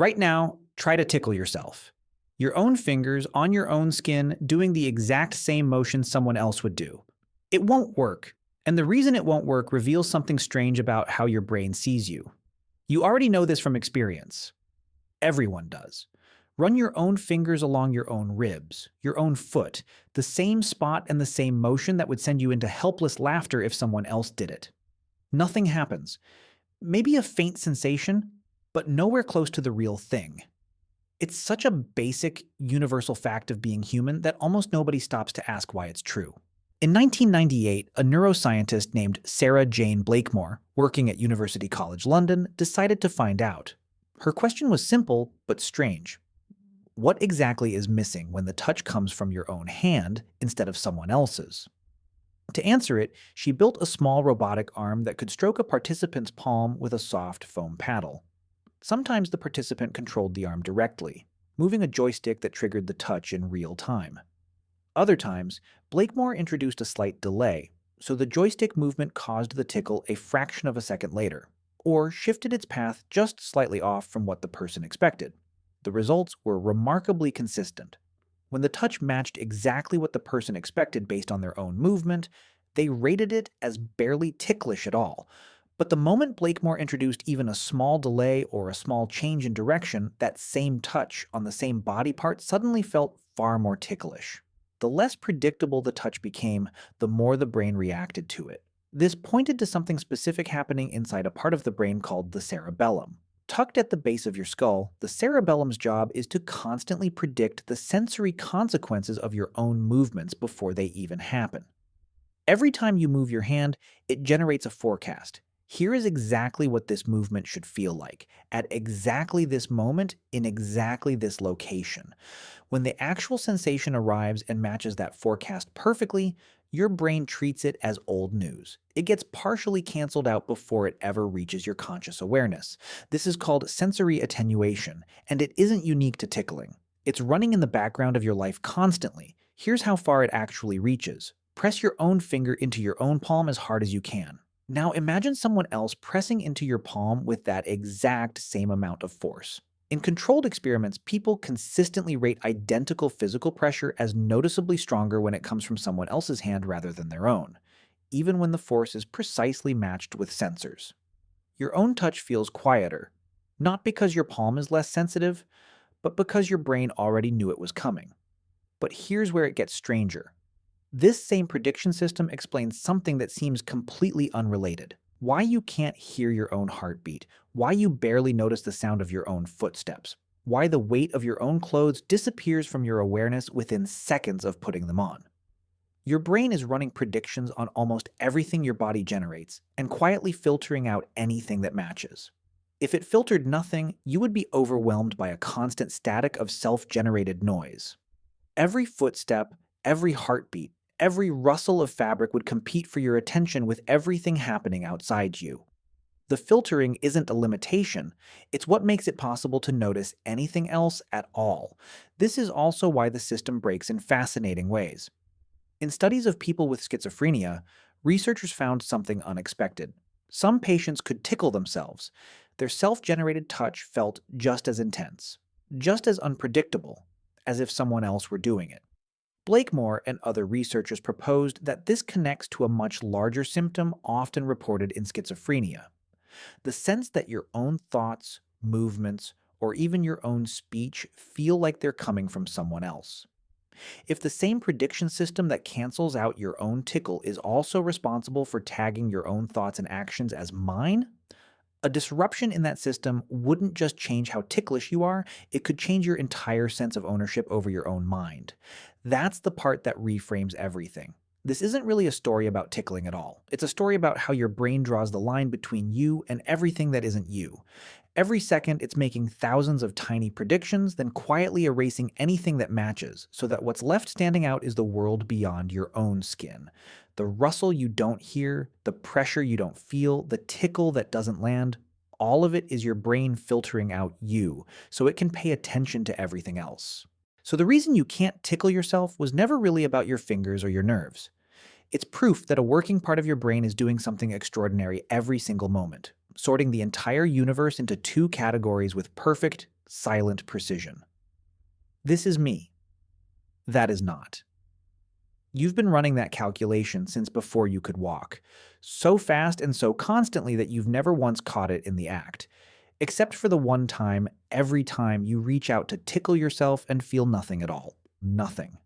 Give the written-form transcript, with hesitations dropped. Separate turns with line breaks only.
Right now, try to tickle yourself. Your own fingers on your own skin doing the exact same motion someone else would do. It won't work. And the reason it won't work reveals something strange about how your brain sees you. You already know this from experience. Everyone does. Run your own fingers along your own ribs, your own foot, the same spot and the same motion that would send you into helpless laughter if someone else did it. Nothing happens. Maybe a faint sensation, but nowhere close to the real thing. It's such a basic, universal fact of being human that almost nobody stops to ask why it's true. In 1998, a neuroscientist named Sarah Jane Blakemore, working at University College London, decided to find out. Her question was simple but strange. What exactly is missing when the touch comes from your own hand instead of someone else's? To answer it, she built a small robotic arm that could stroke a participant's palm with a soft foam paddle. Sometimes the participant controlled the arm directly, moving a joystick that triggered the touch in real time. Other times, Blakemore introduced a slight delay, so the joystick movement caused the tickle a fraction of a second later, or shifted its path just slightly off from what the person expected. The results were remarkably consistent. When the touch matched exactly what the person expected based on their own movement, they rated it as barely ticklish at all. But the moment Blakemore introduced even a small delay or a small change in direction, that same touch on the same body part suddenly felt far more ticklish. The less predictable the touch became, the more the brain reacted to it. This pointed to something specific happening inside a part of the brain called the cerebellum. Tucked at the base of your skull, the cerebellum's job is to constantly predict the sensory consequences of your own movements before they even happen. Every time you move your hand, it generates a forecast. Here is exactly what this movement should feel like, at exactly this moment, in exactly this location. When the actual sensation arrives and matches that forecast perfectly, your brain treats it as old news. It gets partially canceled out before it ever reaches your conscious awareness. This is called sensory attenuation, and it isn't unique to tickling. It's running in the background of your life constantly. Here's how far it actually reaches. Press your own finger into your own palm as hard as you can. Now imagine someone else pressing into your palm with that exact same amount of force. In controlled experiments, people consistently rate identical physical pressure as noticeably stronger when it comes from someone else's hand rather than their own, even when the force is precisely matched with sensors. Your own touch feels quieter, not because your palm is less sensitive, but because your brain already knew it was coming. But here's where it gets stranger. This same prediction system explains something that seems completely unrelated. Why you can't hear your own heartbeat, why you barely notice the sound of your own footsteps, why the weight of your own clothes disappears from your awareness within seconds of putting them on. Your brain is running predictions on almost everything your body generates and quietly filtering out anything that matches. If it filtered nothing, you would be overwhelmed by a constant static of self-generated noise. Every footstep, every heartbeat, every rustle of fabric would compete for your attention with everything happening outside you. The filtering isn't a limitation, it's what makes it possible to notice anything else at all. This is also why the system breaks in fascinating ways. In studies of people with schizophrenia, researchers found something unexpected. Some patients could tickle themselves. Their self-generated touch felt just as intense, just as unpredictable, as if someone else were doing it. Blakemore and other researchers proposed that this connects to a much larger symptom often reported in schizophrenia: the sense that your own thoughts, movements, or even your own speech feel like they're coming from someone else. If the same prediction system that cancels out your own tickle is also responsible for tagging your own thoughts and actions as mine, a disruption in that system wouldn't just change how ticklish you are, it could change your entire sense of ownership over your own mind. That's the part that reframes everything. This isn't really a story about tickling at all. It's a story about how your brain draws the line between you and everything that isn't you. Every second, it's making thousands of tiny predictions, then quietly erasing anything that matches, so that what's left standing out is the world beyond your own skin. The rustle you don't hear, the pressure you don't feel, the tickle that doesn't land, all of it is your brain filtering out you, so it can pay attention to everything else. So the reason you can't tickle yourself was never really about your fingers or your nerves. It's proof that a working part of your brain is doing something extraordinary every single moment, sorting the entire universe into two categories with perfect, silent precision. This is me. That is not. You've been running that calculation since before you could walk, so fast and so constantly that you've never once caught it in the act, except for the one time every time you reach out to tickle yourself and feel nothing at all. Nothing.